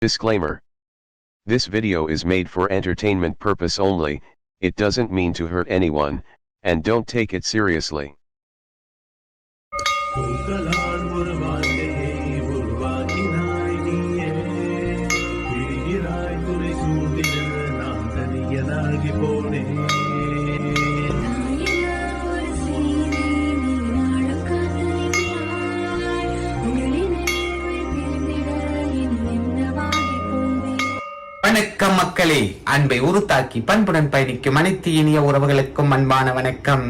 Disclaimer. This video is made for entertainment purpose only, it doesn't mean to hurt anyone, and don't take it seriously. வணக்கம் மக்களே, அன்பை உருத்தாக்கி பண்புடன் பயணிக்கும் அனைத்து இனிய உறவுகளுக்கும் அன்பான வணக்கம்.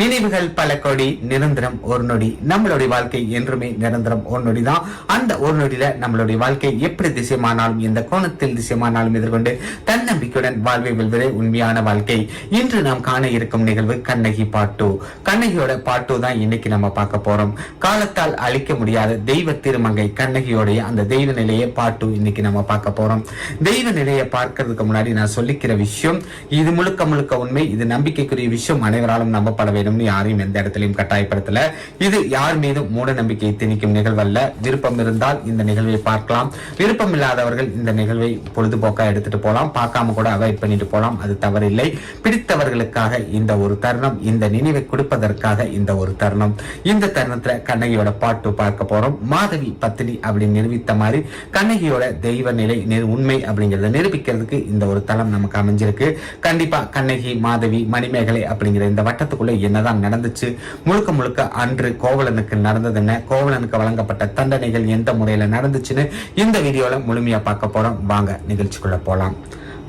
நினைவுகள் பல கோடி, நிரந்தரம் ஒரு நொடி. நம்மளுடைய வாழ்க்கை என்றுமே நிரந்தரம் ஒரு நொடி தான். அந்த ஒரு நொடியில நம்மளுடைய வாழ்க்கை எப்படி திசைமானாலும், எந்த கோணத்தில் திசைமானாலும் எதிர்கொண்டு தன்னம்பிக்கையுடன் வாழ்வை வெல்வதே உண்மையான வாழ்க்கை. இன்று நாம் காண இருக்கும் நிகழ்வு கண்ணகி பாட்டு. கண்ணகியோட பாட்டு தான் இன்னைக்கு நம்ம பார்க்க போறோம். காலத்தால் அழிக்க முடியாத தெய்வ திருமங்கை கண்ணகியோடைய அந்த தெய்வ நிலையை பாட்டு இன்னைக்கு நம்ம பார்க்க போறோம். தெய்வ நிலையை பார்க்கிறதுக்கு முன்னாடி நான் சொல்லிக்கிற விஷயம், இது முழுக்க முழுக்க உண்மை. இது நம்பிக்கைக்குரிய விஷயம். அனைவராலும் நம்பப்பட வேண்டும்னு யாரையும் எந்த இடத்திலையும் கட்டாயப்படுத்தல. இது யார் மீதும் மூட நம்பிக்கை திணிக்கும் நிகழ்வல்ல. விருப்பம் இருந்தால் இந்த நிகழ்வை பார்க்கலாம். விருப்பம் இல்லாதவர்கள் இந்த நிகழ்வை பொழுதுபோக்கா எடுத்துட்டு போலாம். பார்க்காம கூட அவாய்ட் பண்ணிட்டு போலாம். அது தவறில்லை. பிடித்தவர்களுக்காக இந்த ஒரு தருணம், இந்த நினைவை கொடுப்பதற்காக இந்த ஒரு தருணம். இந்த தருணத்துல கண்ணகியோட பாட்டு பார்க்க போறோம். மாதவி பத்தினி அப்படின்னு நிரூபித்த மாதிரி கண்ணகியோட தெய்வ நிலை உண்மை அப்படிங்கிறத நிரூபிக்கிறதுக்கு இந்த ஒரு தளம் நமக்கு அமைஞ்சிருக்கு. கண்டிப்பா கண்ணகி, மாதவி, மணிமேகலை அப்படிங்கிற இந்த வட்டத்துக்குள்ள என்னதான் நடந்துச்சு, முழுக்க முழுக்க அன்று கோவலனுக்கு நடந்தது என்ன, கோவலனுக்கு வழங்கப்பட்ட தண்டனைகள் எந்த முறையில நடந்துச்சுன்னு இந்த வீடியோல முழுமையா பார்க்க போறோம். வாங்க நிகழ்ச்சிக்குள்ள போலாம்.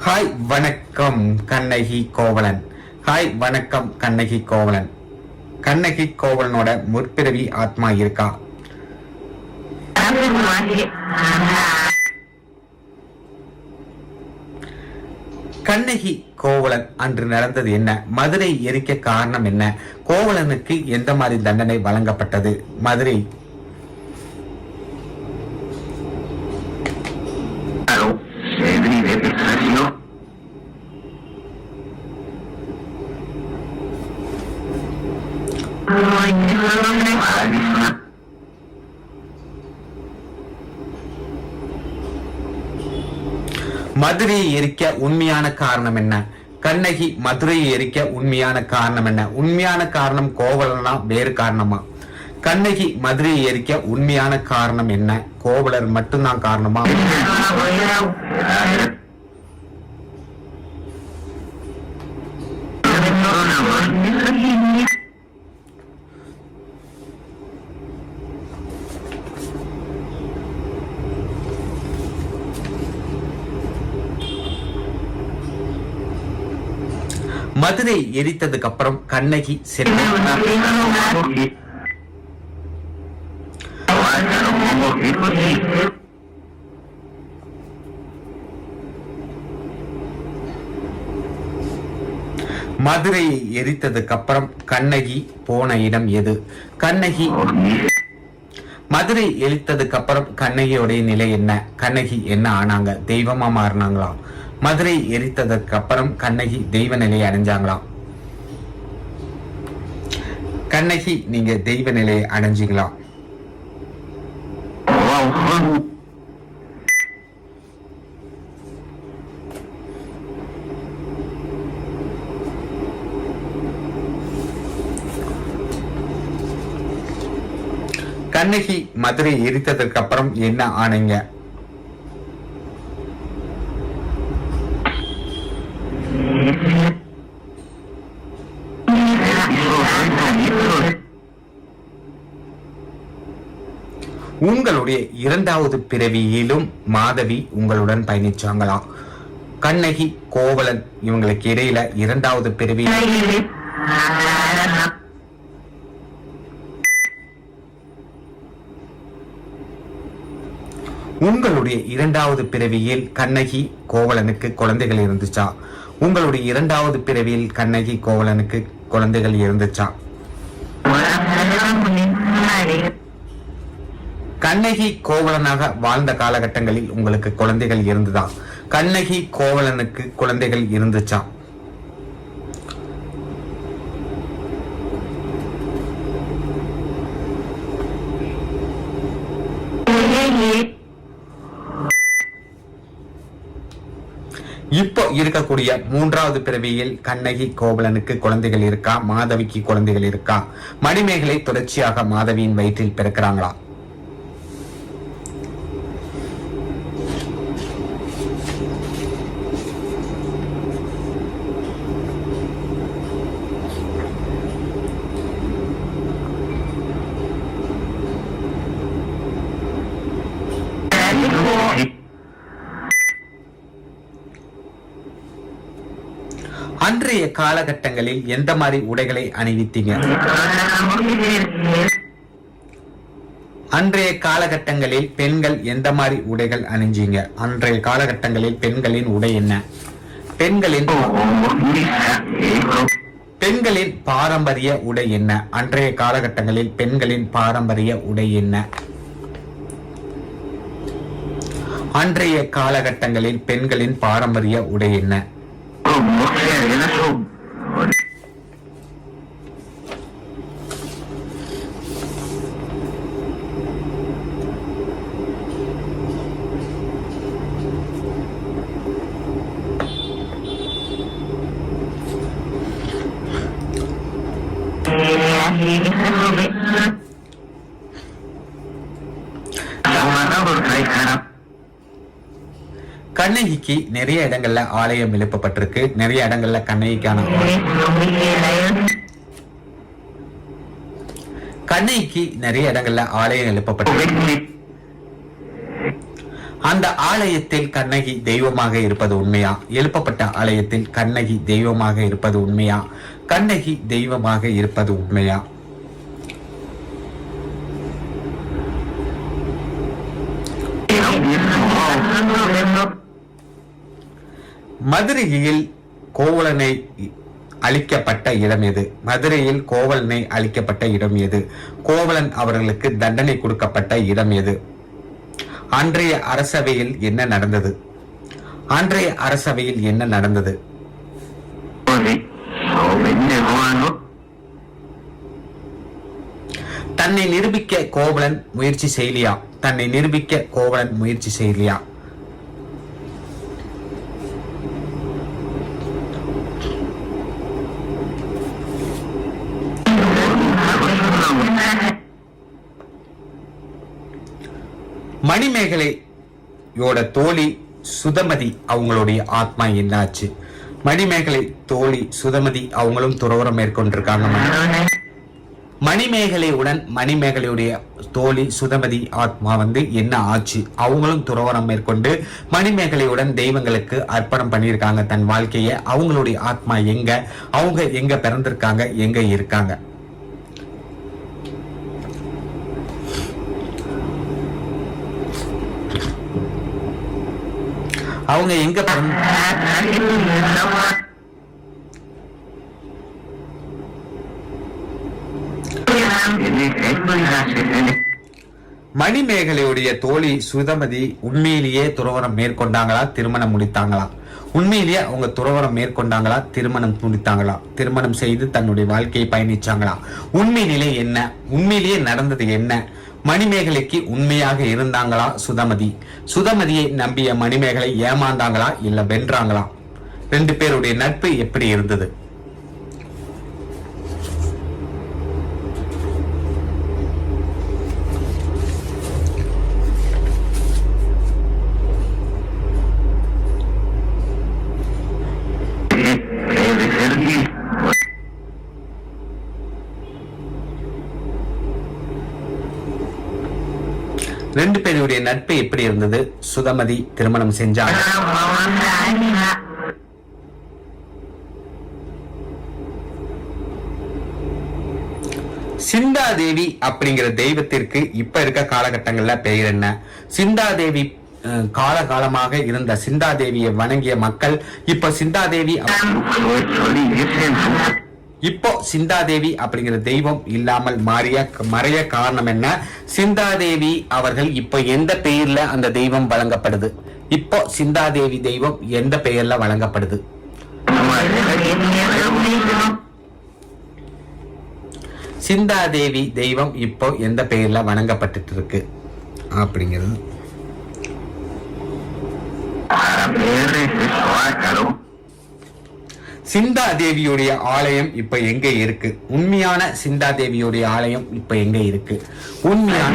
ஹாய் வணக்கம் கண்ணகி கோவலன். ஹாய் வணக்கம் கண்ணகி கோவலன். கண்ணகி கோவலனோட முற்பிறவி ஆத்மா இருக்கா? கண்ணகி கோவலன் அன்று நடந்தது என்ன? மதுரை எரிக்க காரணம் என்ன? கோவலனுக்கு எந்த மாதிரி தண்டனை வழங்கப்பட்டது? மதுரை மதுரையை எரிக்க உண்மையான காரணம் என்ன? கண்ணகி மதுரையை எரிக்க உண்மையான காரணம் என்ன? உண்மையான காரணம் கோவலனா வேறு காரணமா? கண்ணகி மதுரையை எரிக்க உண்மையான காரணம் என்ன? கோவலர் மட்டும்தான் காரணமா? மதுரை எரித்ததுக்கு அப்புறம் கண்ணகி மதுரையை எரித்ததுக்கு அப்புறம் கண்ணகி போன இடம் எது? கண்ணகி மதுரை எரித்ததுக்கு அப்புறம் கண்ணகியோடைய நிலை என்ன? கண்ணகி என்ன ஆனாங்க? தெய்வமா மாறினாங்களா? மதுரை எரித்ததற்கு அப்புறம் கண்ணகி தெய்வ நிலையை அடைஞ்சாங்களாம். கண்ணகி நீங்க தெய்வ நிலையை அடைஞ்சீங்களா? கண்ணகி மதுரை எரித்ததற்கு அப்புறம் என்ன ஆனீங்க? உங்களுடைய இரண்டாவது பிறவியிலும் மாதவி உங்களுடன் பயணிச்சாங்களா? கண்ணகி, கோவலன் இவங்களுக்கு இடையில இரண்டாவது பிறவி உங்களுடைய இரண்டாவது பிறவியில் கண்ணகி கோவலனுக்கு குழந்தைகள் இருந்துச்சா? உங்களுடைய இரண்டாவது பிறவியில் கண்ணகி கோவலனுக்கு குழந்தைகள் இருந்துச்சா? கண்ணகி கோவலனாக வாழ்ந்த காலகட்டங்களில் உங்களுக்கு குழந்தைகள் இருந்ததா? கண்ணகி கோவலனுக்கு குழந்தைகள் இருந்துச்சா? இப்போ இருக்கக்கூடிய 3வது பிறவியில் கண்ணகி கோவலனுக்கு குழந்தைகள் இருக்கா, மாதவிக்கு குழந்தைகள் இருக்கா? மணிமேகலை தொடர்ச்சியாக மாதவியின் வயிற்றில் பிறக்கிறாங்களா? அன்றைய காலகட்டங்களில் எந்த மாதிரி உடைகளை அணிவித்தீங்க? அன்றைய காலகட்டங்களில் பெண்கள் எந்த மாதிரி உடைகள் அணிஞ்சீங்க? அன்றைய காலகட்டங்களில் பெண்களின் உடை என்ன? பெண்களின் பாரம்பரிய உடை என்ன? அன்றைய காலகட்டங்களில் பெண்களின் பாரம்பரிய உடை என்ன? அன்றைய காலகட்டங்களில் பெண்களின் பாரம்பரிய உடை என்ன? கண்ணகிக்கு நிறைய இடங்கள்ல ஆலயம் எழுப்பப்பட்டிருக்கு. நிறைய இடங்கள்ல கண்ணகிக்கு நிறைய இடங்கள்ல ஆலயம் எழுப்பப்பட்டிருக்கு. அந்த ஆலயத்தில் கண்ணகி தெய்வமாக இருப்பது உண்மையா? எழுப்பப்பட்ட ஆலயத்தில் கண்ணகி தெய்வமாக இருப்பது உண்மையா? கண்ணகி தெய்வமாக இருப்பது உண்மையா? மதுரையில் கோவலனை அழிக்கப்பட்ட இடம் எது? மதுரையில் கோவலனை அழிக்கப்பட்ட இடம் எது? கோவலன் அவர்களுக்கு தண்டனை கொடுக்கப்பட்ட இடம் எது? அன்றைய அரசவையில் என்ன நடந்தது? அன்றைய அரசவையில் என்ன நடந்தது? தன்னை நிரூபிக்க கோவலன் முயற்சி செய்யலையா? தன்னை நிரூபிக்க கோவலன் முயற்சி செய்யலையா? மணிமேகலையோட தோழி சுதமதி அவங்களுடைய ஆத்மா என்னாச்சு? மணிமேகலை தோழி சுதமதி அவங்களும் துறவரம் மேற்கொண்டிருக்காங்க. மணிமேகலையுடைய தோழி சுதமதி ஆத்மா என்ன ஆச்சு? அவங்களும் துறவரம் மேற்கொண்டு மணிமேகலையுடன் தெய்வங்களுக்கு அர்ப்பணம் பண்ணியிருக்காங்க தன் வாழ்க்கைய. அவங்களுடைய ஆத்மா எங்க? அவங்க எங்க பிறந்திருக்காங்க? எங்க இருக்காங்க? அவங்க எங்க மணிமேகலையுடைய தோழி சுதமதி உண்மையிலேயே துறவரம் மேற்கொண்டாங்களா? திருமணம் முடித்தாங்களா? உண்மையிலேயே அவங்க துறவரம் மேற்கொண்டாங்களா? திருமணம் முடித்தாங்களா? திருமணம் செய்து தன்னுடைய வாழ்க்கையை பயணிச்சாங்களா? உண்மை நிலை என்ன? உண்மையிலேயே நடந்தது என்ன? மணிமேகலைக்கு உண்மையாக இருந்தாங்களா சுதமதி? சுதமதியை நம்பிய மணிமேகலை ஏமாந்தாங்களா இல்ல வென்றாங்களா? 2 பேருடைய நட்பு எப்படி இருந்தது? ரெண்டு பேருடைய நட்பு எப்படி இருந்தது? சுதமதி திருமணம் செஞ்சாங்க. சிந்தாதேவி அப்படிங்கிற தெய்வத்திற்கு இப்ப இருக்க காலகட்டங்கள்ல பெயர் என்ன? சிந்தாதேவி காலகாலமாக இருந்த சிந்தாதேவியை வணங்கிய மக்கள் இப்ப சிந்தாதேவி அப்படிங்கிற தெய்வம் இல்லாமல் மறைய காரணம் என்ன? சிந்தாதேவி அவர்கள் இப்ப எந்த பெயர்ல அந்த தெய்வம் வழங்கப்படுது? இப்போ சிந்தாதேவி தெய்வம் எந்த பெயர்ல வழங்கப்படுது? சிந்தாதேவி தெய்வம் இப்போ எந்த பெயர்ல வணங்கப்பட்டு இருக்கு அப்படிங்கிறது சிந்தா தேவியுடைய ஆலயம் இப்ப எங்க இருக்கு? உண்மையான சிந்தா தேவியுடைய ஆலயம் இப்ப எங்க இருக்கு? உண்மையான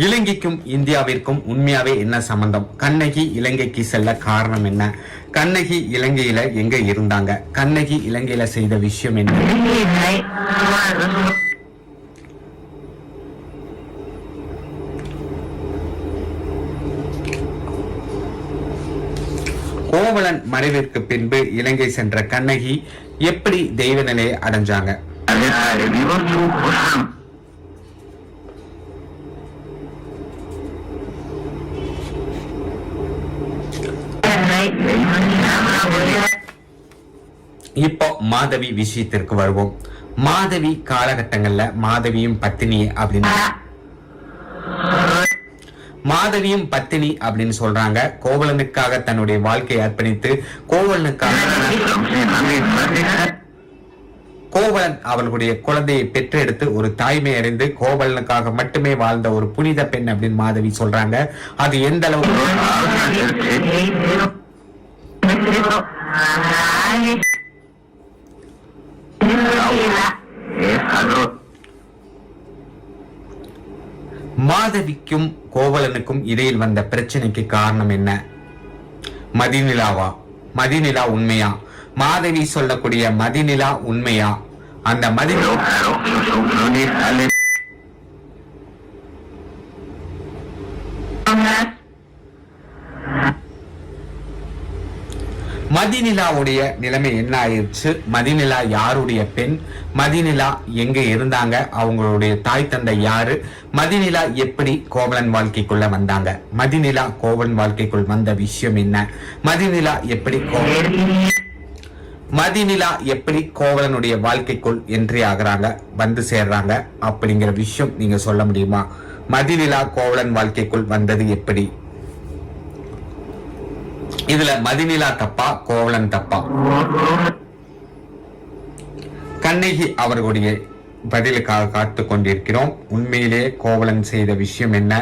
இலங்கைக்கும் இந்தியாவிற்கும் உண்மையாவே என்ன சம்பந்தம்? கண்ணகி இலங்கைக்கு செல்ல காரணம் என்ன? கண்ணகி இலங்கையில எங்க இருந்தாங்க? கண்ணகி இலங்கையில செய்த விஷயம் என்ன? கோவலன் மறைவிற்கு பின்பு இலங்கை சென்ற கண்ணகி எப்படி தெய்வ நிலையை அடைஞ்சாங்க? இப்போ மாதவி விஷயத்திற்கு வருவோம். மாதவி காலகட்டங்கள்ல மாதவியும் பத்தினி அப்படின்னு சொல்றாங்க. கோவலனுக்காக தன்னுடைய வாழ்க்கையை அர்ப்பணித்து கோவலன் அவர்களுடைய குழந்தையை பெற்றெடுத்து ஒரு தாய்மை அடைந்து கோவலனுக்காக மட்டுமே வாழ்ந்த ஒரு புனித பெண் அப்படின்னு மாதவி சொல்றாங்க. அது எந்த அளவு மாதவிக்கும் கோவலனுக்கும் இடையில் வந்த பிரச்சனைக்கு காரணம் என்ன? மதிநிலாவா? மதிநிலா உண்மையா? மாதவி சொல்லக்கூடிய மதிநிலா உண்மையா? அந்த மதிநிலாவுடைய நிலைமை என்ன ஆயிடுச்சு? மதிநிலா யாருடைய பெண்? மதிநிலா எங்க இருந்தாங்க? அவங்களுடைய தாய் தந்தை யாரு? மதிநிலா எப்படி கோவலன் வாழ்க்கைக்குள்ள வந்தாங்க? மதிநிலா கோவலன் வாழ்க்கைக்குள் வந்த விஷயம் என்ன? மதிநிலா எப்படி கோவலனுடைய வாழ்க்கைக்குள் என்ட்ரி ஆகுறாங்க, வந்து சேர்றாங்க அப்படிங்கிற விஷயம் நீங்க சொல்ல முடியுமா? மதிநிலா கோவலன் வாழ்க்கைக்குள் வந்தது எப்படி? இதுல மதிநிலா தப்பா, கோவலன் தப்பா? கண்ணகி அவர்களுடைய பதிலுக்காக காத்து கொண்டிருக்கிறோம். உண்மையிலேயே கோவலன் செய்த விஷயம் என்ன?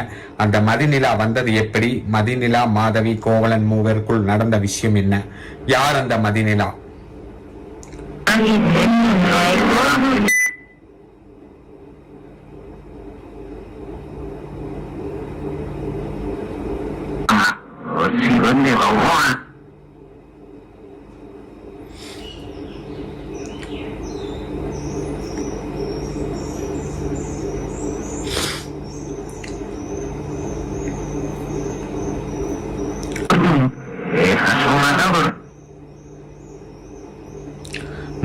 அந்த மதிநிலா வந்தது எப்படி? மதிநிலா, மாதவி, கோவலன் மூவருக்குள் நடந்த விஷயம் என்ன? யார் அந்த மதிநிலா?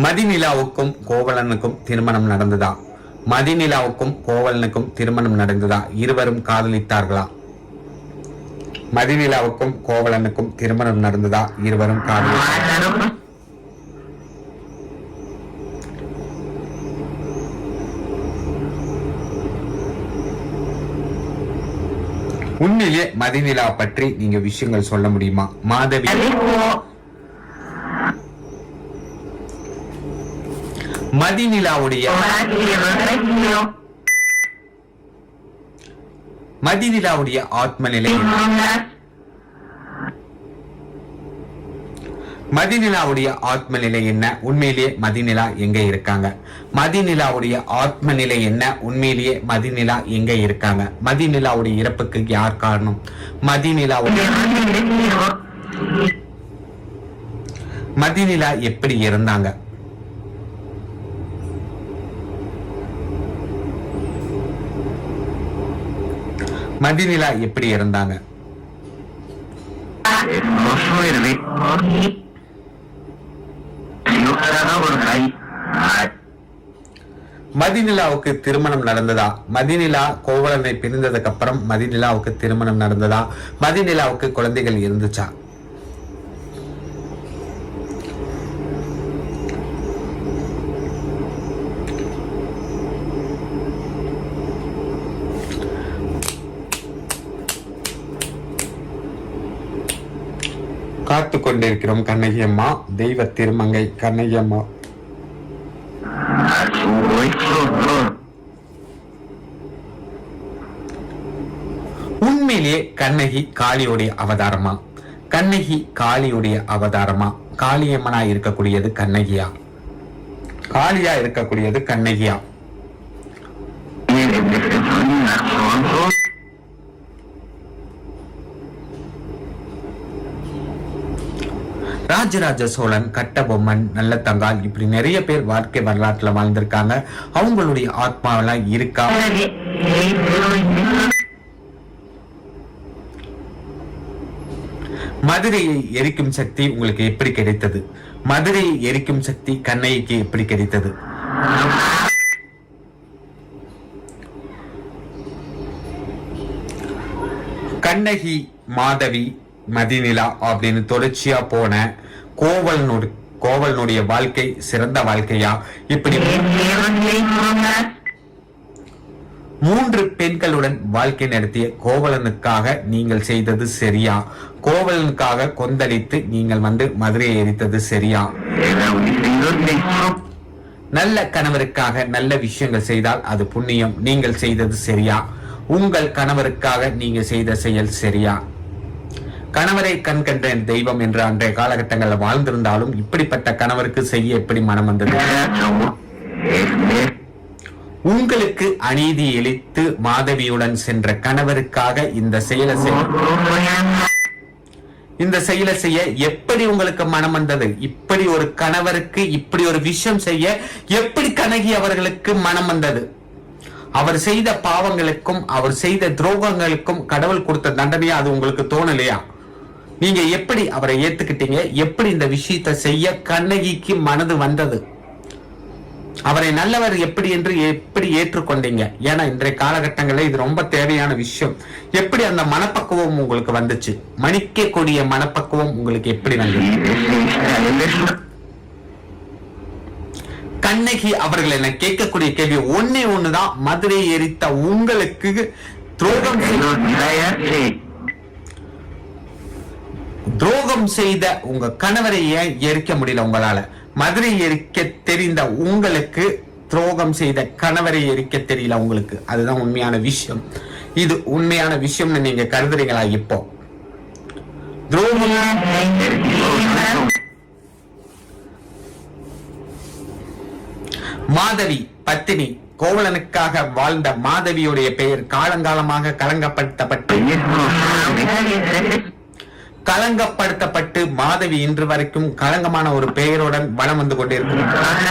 மதிநிலாவுக்கும் கோவலனுக்கும் திருமணம் நடந்ததா? மதிநிலாவுக்கும் கோவலனுக்கும் திருமணம் நடந்ததா? இருவரும் காதலித்தார்களா? மதிநிலாவுக்கும் கோவலனுக்கும் திருமணம் நடந்ததா? இருவரும் காதலித்தார்களா? உண்மையிலே மதிநிலா பற்றி நீங்க விஷயங்கள் சொல்ல முடியுமா? மதிநிலாவுடைய ஆத்ம நிலை என்ன? உண்மையிலேயே மதிநிலா எங்க இருக்காங்க? மதிநிலாவுடைய ஆத்ம நிலை என்ன? உண்மையிலேயே மதிநிலா எங்க இருக்காங்க? மதிநிலாவுடைய இறப்புக்கு யார் காரணம்? மதிநிலா எப்படி இருந்தாங்க? மதிநிலா எப்படி இருந்தாங்க? மதிநிலாவுக்கு திருமணம் நடந்ததா? மதிநிலா கோவலனை பிரிந்ததுக்கு அப்புறம் மதிநிலாவுக்கு திருமணம் நடந்ததா? மதிநிலாவுக்கு குழந்தைகள் இருந்துச்சா? காத்து கொண்டிருக்கிறோம் கண்ணகி அம்மா, தெய்வ திருமங்கை கண்ணகி அம்மா. உண்மையிலேயே கண்ணகி காளியுடைய அவதாரமா? கண்ணகி காளியுடைய அவதாரமா? காளியம்மனா இருக்கக்கூடியது கண்ணகியா? காளியா இருக்கக்கூடியது கண்ணகியா? ராஜராஜ சோழன், கட்டபொம்மன், நல்ல தங்கால், இப்படி நிறைய பேர் வாழ்க்கை வரலாற்றுல வாழ்ந்திருக்காங்க. அவங்களுடைய ஆத்மாவெல்லாம் இருக்கா? மதுரையை எரிக்கும் சக்தி உங்களுக்கு எப்படி கிடைத்தது? மதுரையை எரிக்கும் சக்தி கண்ணகிக்கு எப்படி கிடைத்தது? கண்ணகி, மாதவி, மதிநிலா அப்படின்னு தொடர்ச்சியா போன கோவலனுடைய வாழ்க்கை சிறந்த வாழ்க்கையா? இப்படி 3 பெண்களுடன் வாழ்க்கை நடத்திய கோவலனுக்காக நீங்கள் செய்தது சரியா? கோவலனுக்காக கொந்தளித்து நீங்கள் மதுரையை எரித்தது சரியா? நல்ல கணவருக்காக நல்ல விஷயங்கள் செய்தால் அது புண்ணியம். நீங்கள் செய்தது சரியா? உங்கள் கணவருக்காக நீங்க செய்த செயல் சரியா? கணவரை கண் கண்ட தெய்வம் என்று அன்றைய காலகட்டங்களில் வாழ்ந்திருந்தாலும் இப்படிப்பட்ட கணவருக்கு செய்ய எப்படி மனம் வந்தது? உங்களுக்கு அநீதி இழைத்து மாதவியுடன் சென்ற கணவருக்காக இந்த செயலை செய்ய எப்படி உங்களுக்கு மனம் வந்தது? இப்படி ஒரு கணவருக்கு இப்படி ஒரு விஷயம் செய்ய எப்படி கண்ணகி அவர்களுக்கு மனம் வந்தது? அவர் செய்த பாவங்களுக்கும் அவர் செய்த துரோகங்களுக்கும் கடவுள் கொடுத்த தண்டனையா அது உங்களுக்கு தோணலையா? நீங்க எப்படி அவரை ஏத்துக்கிட்டீங்க? எப்படி இந்த விஷயத்தை செய்ய கண்ணகிக்கு மனது வந்தது? அவரை நல்லவர் எப்படி என்று எப்படி ஏற்றுக்கொண்டீங்க? ஏன்னா இன்றைய காலகட்டங்களில் இது ரொம்ப தேவையான விஷயம். எப்படி அந்த மனப்பக்குவம் உங்களுக்கு வந்துச்சு? மன்னிக்கக்கூடிய மனப்பக்குவம் உங்களுக்கு எப்படி வந்தது? கண்ணகி அவர்கள் என்ன கேட்கக்கூடிய கேள்வி ஒன்னே ஒண்ணுதான். மதுரை எரித்த உங்களுக்கு துரோகம் செய்த உங்க கணவரை ஏன் எரிக்க முடியல உங்களால? மதுரை எரிக்க தெரிந்த உங்களுக்கு துரோகம் செய்த கணவரை எரிக்க தெரியல உங்களுக்கு. அதுதான் உண்மையான விஷயம். இது உண்மையான விஷயம்னு நீங்க கருதுறீங்களா? இப்போ துரோகம் மாதவி பத்தினி கோவலனுக்காக வாழ்ந்த மாதவியுடைய பெயர் காலங்காலமாக கலங்கப்படுத்தப்பட்டு மாதவி இன்று வரைக்கும் களங்கமான ஒரு பெயருடன் வலம் வந்து கொண்டிருக்கிறார்.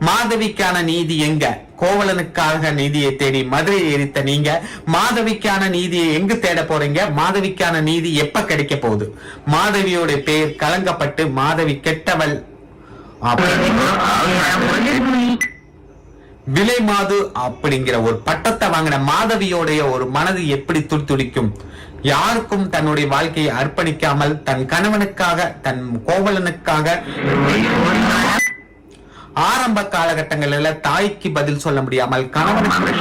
மாதவிக்கான நீதி எங்க? கோவலனுக்காக நீதியை தேடி மதுரையை எரித்த நீங்க மாதவிக்கான நீதியை எங்கு தேட போறீங்க? மாதவிக்கான நீதி எப்ப கிடைக்க போகுது? மாதவியோட பெயர் கலங்கப்பட்டு மாதவி கெட்டவள் விலை மாது அப்படிங்கிற ஒரு பட்டத்தை வாங்கின மாதவியோடைய ஒரு மனது எப்படி துடிக்கும்? யாருக்கும் தன்னுடைய வாழ்க்கையை அர்ப்பணிக்காமல் தன் கணவனுக்காக தன் கோவலனுக்காக ஆரம்ப காலகட்டங்களில் தாய்க்கு பதில் சொல்ல முடியாமல் கணவனுக்கு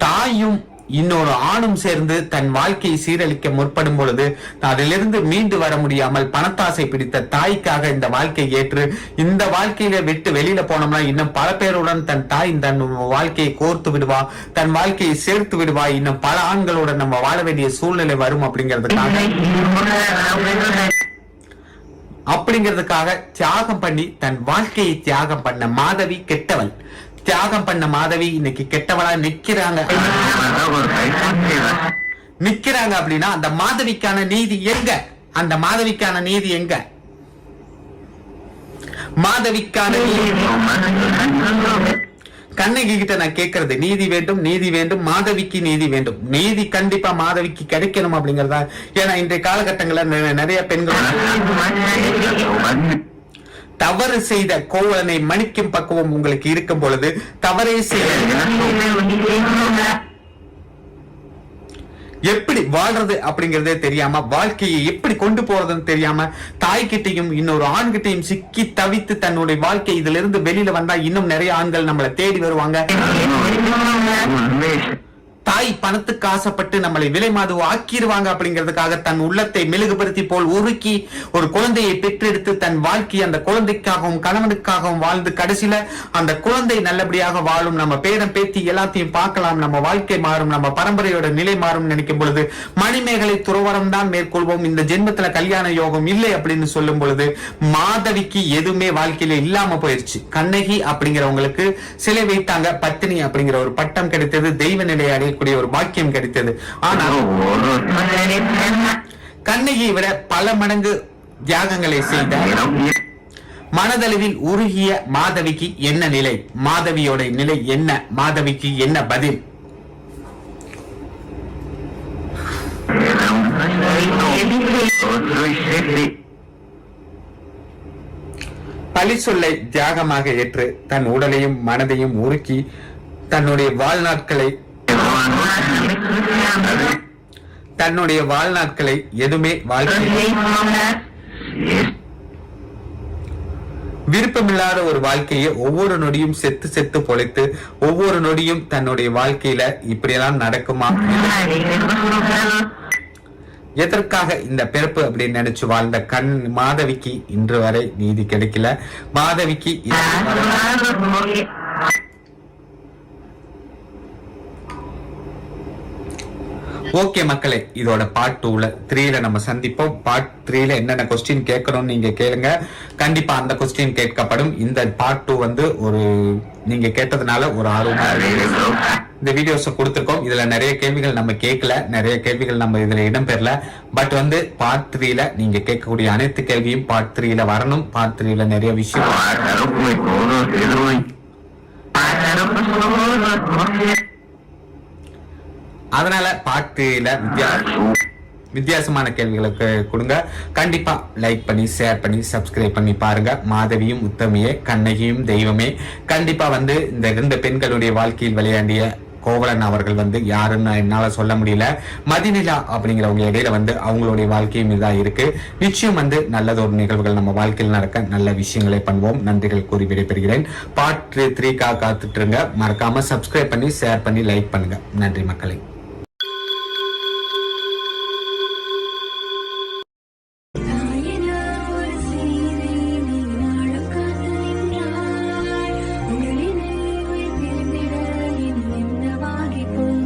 தாயும் இன்னொரு ஆணும் சேர்ந்து தன் வாழ்க்கையை சீரழிக்க முற்படும் பொழுது அதிலிருந்து மீண்டு வர முடியாமல் பணத்தாசை பிடித்த தாய்க்காக இந்த வாழ்க்கையை ஏற்று இந்த வாழ்க்கையில விட்டு வெளியில போனோம்னா இன்னும் பல பேருடன் தன் தாய் தன் வாழ்க்கையை கோர்த்து விடுவா, தன் வாழ்க்கையை சேர்த்து விடுவா, இன்னும் பல ஆண்களுடன் நம்ம வாழ வேண்டிய சூழ்நிலை வரும் அப்படிங்கிறதுக்காக தியாகம் பண்ணி தன் வாழ்க்கையை தியாகம் பண்ண மாதவி கெட்டவள். தியாகம் பண்ண மாதவி இன்னைக்கு கெட்டவளா நிக்கிறாங்க அப்படின்னா அந்த மாதவிக்கான நீதி எங்க? அந்த மாதவிக்கான நீதி எங்க? மாதவிக்கான கண்ணகி கிட்ட நான் கேட்கறது நீதி வேண்டும், நீதி வேண்டும், மாதவிக்கு நீதி வேண்டும். நீதி கண்டிப்பா மாதவிக்கு கிடைக்கணும் அப்படிங்கறதா. ஏன்னா இன்றைய காலகட்டங்களில் நிறைய பெண்கள் தவறு செய்த கோவலனை மன்னிக்கும் பக்குவம் உங்களுக்கு இருக்கும் பொழுது தவறே செய்ய எப்படி வாழ்றது அப்படிங்கறதே தெரியாம வாழ்க்கையை எப்படி கொண்டு போறதுன்னு தெரியாம தாய்கிட்டையும் இன்னொரு ஆண்கிட்டையும் சிக்கி தவித்து தன்னுடைய வாழ்க்கை இதுல இருந்து வெளியில வந்தா இன்னும் நிறைய ஆண்கள் நம்மளை தேடி வருவாங்க. தாய் பணத்துக்கு ஆசைப்பட்டு நம்மளை விலை மாது ஆக்கிடுவாங்க அப்படிங்கிறதுக்காக தன் உள்ளத்தை மெழுகுபடுத்தி போல் உருக்கி ஒரு குழந்தையை பெற்றெடுத்து தன் வாழ்க்கை அந்த குழந்தைக்காகவும் கணவனுக்காகவும் வாழ்ந்து கடைசியில அந்த குழந்தை நல்லபடியாக வாழும், நம்ம பேரம் பேத்தி எல்லாத்தையும் பார்க்கலாம், நம்ம வாழ்க்கை மாறும், நம்ம பரம்பரையோட நிலை மாறும் நினைக்கும் பொழுது மணிமேகலை துறவரம் தான் மேற்கொள்வோம், இந்த ஜென்மத்துல கல்யாண யோகம் இல்லை அப்படின்னு சொல்லும் பொழுது மாதவிக்கு எதுவுமே வாழ்க்கையில இல்லாம போயிருச்சு. கண்ணகி அப்படிங்கிறவங்களுக்கு சிலை வைத்தாங்க, பத்தினி அப்படிங்கிற ஒரு பட்டம் கிடைத்தது, தெய்வ நிலையை அடையக்கூடிய ஒரு பாக்கியம் கிடைத்தது. ஆனா கண்ணகியை விட பல மடங்கு தியாகங்களை செய்த மனதளவில் உருகிய மாதவிக்கு என்ன நிலை, மாதவியோட நிலை என்ன, மாதவிக்கு என்ன பதில்? பழி சொல்லை தியாகமாக ஏற்று தன் உடலையும் மனதையும் உருக்கி தன்னுடைய வாழ்நாட்களை எதுவுமே விருப்பமில்லாத ஒரு வாழ்க்கையை ஒவ்வொரு நொடியும் செத்து செத்து பொழைத்து ஒவ்வொரு நொடியும் தன்னுடைய வாழ்க்கையில இப்படியெல்லாம் நடக்குமா, எதற்காக இந்த பிறப்பு அப்படின்னு நினைச்சு வாழ்ந்த மாதவிக்கு இன்று வரை நீதி கிடைக்கல. மாதவிக்கு ஓகே மக்களே, இதோட பார்ட் 2ல 3ல நம்ம சந்திப்போம். பார்ட் 3ல என்னென்ன கொஸ்டின் கேட்கணும்னு நீங்க கேளுங்க, கண்டிப்பா அந்த கொஸ்டின் கேட்கப்படும். இந்த பார்ட் 2 வந்து ஒரு நீங்க கேட்டதுனால ஒரு ஆர்வமா இந்த வீடியோஸை கொடுத்திருக்கோம். இதுல நிறைய கேள்விகள் நம்ம கேட்கல, நிறைய கேள்விகள் நம்ம இதுல இடம்பெறல. பட் வந்து பார்ட் 3ல நீங்க கேட்கக்கூடிய அனைத்து கேள்வியும் பார்ட் 3ல வரணும். பார்ட் 3ல நிறைய விஷயம், அதனால பார்ட் 3ல வித்தியாசமான கேள்விகளுக்கு கொடுங்க. கண்டிப்பா லைக் பண்ணி ஷேர் பண்ணி சப்ஸ்கிரைப் பண்ணி பாருங்க. மாதவியும் உத்தமியே, கண்ணகியும் தெய்வமே. கண்டிப்பா வந்து இந்த 2 பெண்களுடைய வாழ்க்கையில் விளையாண்டிய கோவலன் அவர்கள் வந்து யாருன்னு என்னால சொல்ல முடியல. மதிநிலா அப்படிங்கிறவங்க இடையில வந்து அவங்களுடைய வாழ்க்கையும் இதான் இருக்கு. நிச்சயம் வந்து நல்லதொரு நிகழ்வுகள் நம்ம வாழ்க்கையில் நடக்க நல்ல விஷயங்களை பண்ணுவோம். நன்றிகள் கூறி விடைபெறுகிறேன். பார்ட் 3 காத்துட்டு இருங்க. மறக்காம சப்ஸ்கிரைப் பண்ணி ஷேர் பண்ணி லைக் பண்ணுங்க. நன்றி மக்களே.